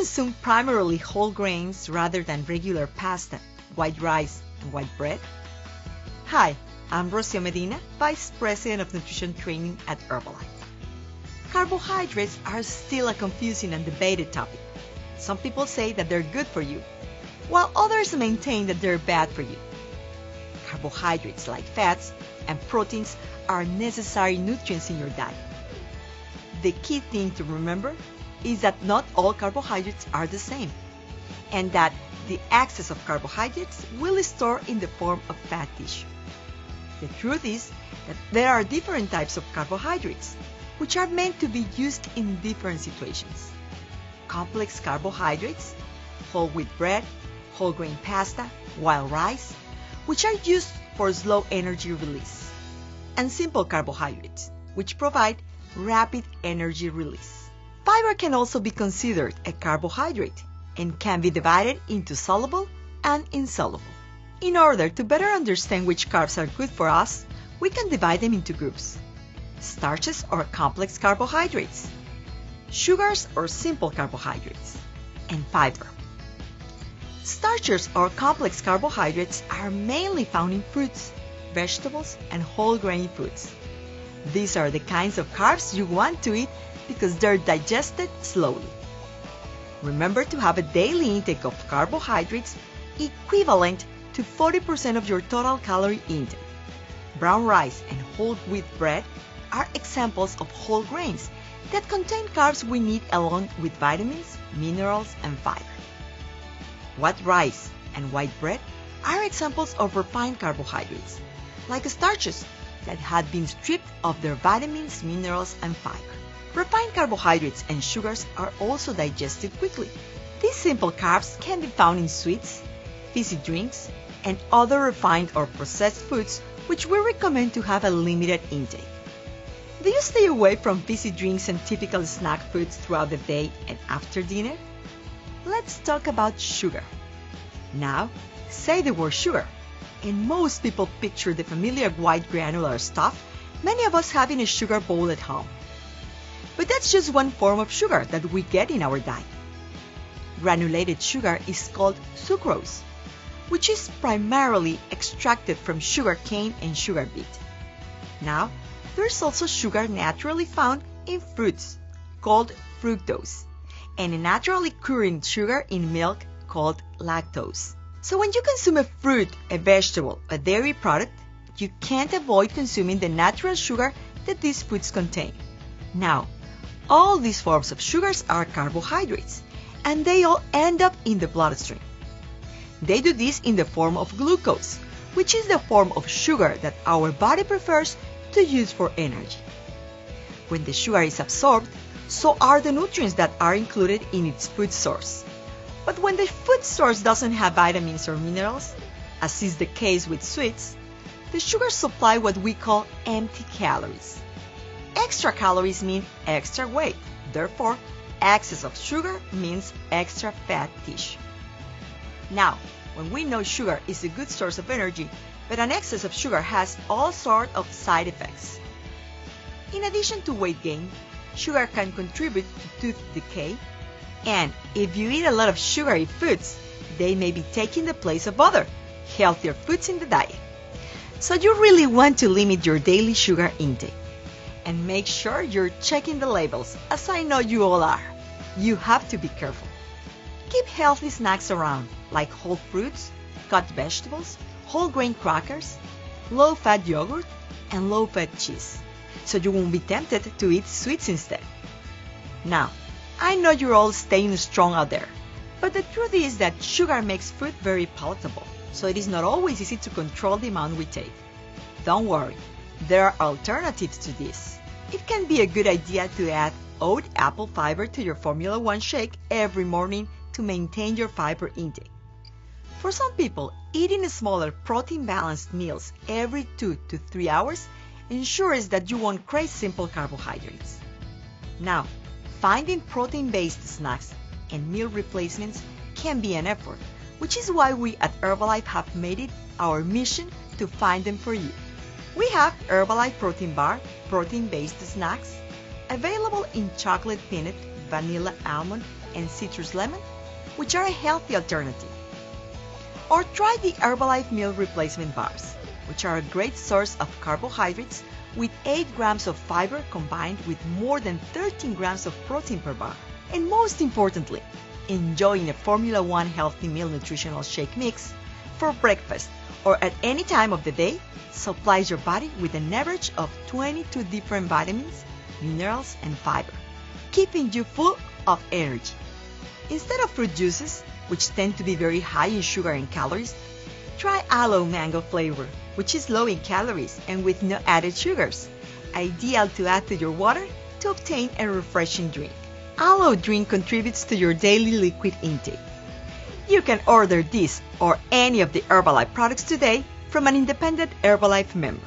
consume primarily whole grains rather than regular pasta, white rice, and white bread? Hi, I'm Rocio Medina, Vice President of Nutrition Training at Herbalife. Carbohydrates are still a confusing and debated topic. Some people say that they're good for you, while others maintain that they're bad for you. Carbohydrates like fats and proteins are necessary nutrients in your diet. The key thing to remember is that not all carbohydrates are the same, and that the excess of carbohydrates will store in the form of fat tissue. The truth is that there are different types of carbohydrates, which are meant to be used in different situations. Complex carbohydrates, whole wheat bread, whole grain pasta, wild rice, which are used for slow energy release, and simple carbohydrates, which provide rapid energy release. Fiber can also be considered a carbohydrate and can be divided into soluble and insoluble. In order to better understand which carbs are good for us, we can divide them into groups: starches or complex carbohydrates, sugars or simple carbohydrates, and fiber. Starches or complex carbohydrates are mainly found in fruits, vegetables, and whole grain foods. These are the kinds of carbs you want to eat because they're digested slowly. Remember to have a daily intake of carbohydrates equivalent to 40% of your total calorie intake. Brown rice and whole wheat bread are examples of whole grains that contain carbs we need along with vitamins, minerals, and fiber. White rice and white bread are examples of refined carbohydrates, like starches that had been stripped of their vitamins, minerals, and fiber. Refined carbohydrates and sugars are also digested quickly. These simple carbs can be found in sweets, fizzy drinks, and other refined or processed foods, which we recommend to have a limited intake. Do you stay away from fizzy drinks and typical snack foods throughout the day and after dinner? Let's talk about sugar. Now, say the word sugar, and most people picture the familiar white granular stuff many of us have in a sugar bowl at home. But that's just one form of sugar that we get in our diet. Granulated sugar is called sucrose, which is primarily extracted from sugar cane and sugar beet. Now, there's also sugar naturally found in fruits, called fructose, and a naturally occurring sugar in milk called lactose. So when you consume a fruit, a vegetable, a dairy product, you can't avoid consuming the natural sugar that these foods contain. Now, all these forms of sugars are carbohydrates, and they all end up in the bloodstream. They do this in the form of glucose, which is the form of sugar that our body prefers to use for energy. When the sugar is absorbed, so are the nutrients that are included in its food source. But when the food source doesn't have vitamins or minerals, as is the case with sweets, the sugars supply what we call empty calories. Extra calories mean extra weight. Therefore, excess of sugar means extra fat tissue. Now, when we know sugar is a good source of energy, but an excess of sugar has all sorts of side effects. In addition to weight gain, sugar can contribute to tooth decay, and if you eat a lot of sugary foods, they may be taking the place of other, healthier foods in the diet. So you really want to limit your daily sugar intake. And make sure you're checking the labels, as I know you all are. You have to be careful. Keep healthy snacks around, like whole fruits, cut vegetables, whole grain crackers, low-fat yogurt, and low-fat cheese, so you won't be tempted to eat sweets instead. Now, I know you're all staying strong out there, but the truth is that sugar makes food very palatable, so it is not always easy to control the amount we take. Don't worry, there are alternatives to this. It can be a good idea to add oat apple fiber to your Formula 1 shake every morning to maintain your fiber intake. For some people, eating smaller protein-balanced meals every 2 to 3 hours ensures that you won't crave simple carbohydrates. Now, finding protein-based snacks and meal replacements can be an effort, which is why we at Herbalife have made it our mission to find them for you. We have Herbalife Protein Bar, protein-based snacks, available in chocolate peanut, vanilla almond and citrus lemon, which are a healthy alternative. Or try the Herbalife meal replacement bars, which are a great source of carbohydrates with 8 grams of fiber combined with more than 13 grams of protein per bar. And most importantly, enjoying a Formula 1 healthy meal nutritional shake mix for breakfast or at any time of the day supplies your body with an average of 22 different vitamins, minerals, and fiber, keeping you full of energy. Instead of fruit juices, which tend to be very high in sugar and calories, try aloe mango flavor, which is low in calories and with no added sugars, ideal to add to your water to obtain a refreshing drink. Aloe drink contributes to your daily liquid intake. You can order this or any of the Herbalife products today from an independent Herbalife member.